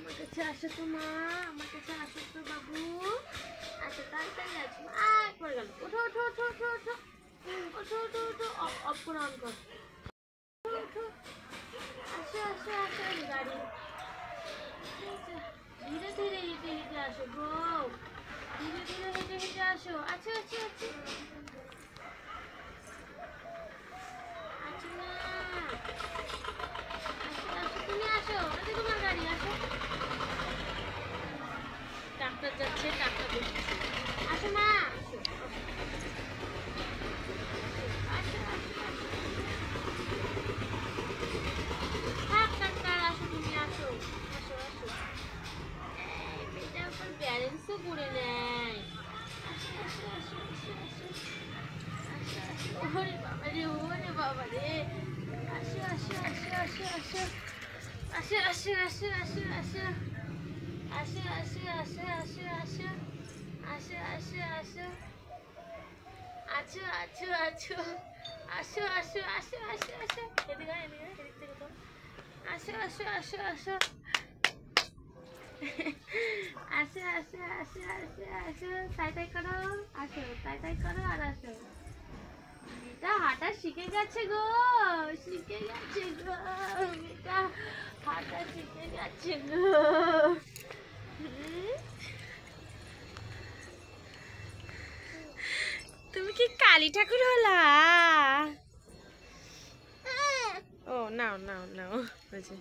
আমার কাছে আসো তো মা, আমার কাছে আসো তো বাবু, আসো তাড়াতাড়ি আসো। পড়ে গেল। ওঠো ওঠো ওঠো ওঠো ওঠো ওঠো ওঠো ওঠো, অফ করে অন কর। ওঠো, আসো আসো আসো, গাড়ি। ধীরে ধীরে হেঁটে হেঁটে আসো গো, ধীরে ধীরে হেঁটে হেঁটে আসো। আচ্ছা আচ্ছা আচ্ছা আচ্ছা না, আসো আসো, তুমি আসো, ওটা তোমার গাড়ি, আসো। ডাক্তার যাচ্ছে, ডাক্তার দেখছে। আসো মা, আসো আসো আসো আসো। থাক ডাক্তার, আসো তুমি, আসো আসো আসো। মেয়েটা ওপর ব্যালেন্সও করে নেয়। আসো আসো আসো আসো আসো আসো আসো। ওরে বাবা রে, ওরে বাবা রে। আসো আসো আসো আসো আসো আসো আসো আসো আসো আসো আসো আসো আসো আসো আসো আসো আসো আসো আছো আছো আছো আসো আসো আসো আসো আসো, এদিকে এদিকে এদিক থেকে তো আসো আসো আসো আসো আসো আসো আসো আসো আসো, তাই তাই করো, আসো তাই তাই করো আর আসো। মেয়েটা হাঁটা শিখে গেছে গো, শিখে গেছে গো, মেয়েটা হাঁটা শিখে গেছে গো। হুম? তুমি কি কালী ঠাকুর হলা? ও নাও নাও নাও, হয়েছে।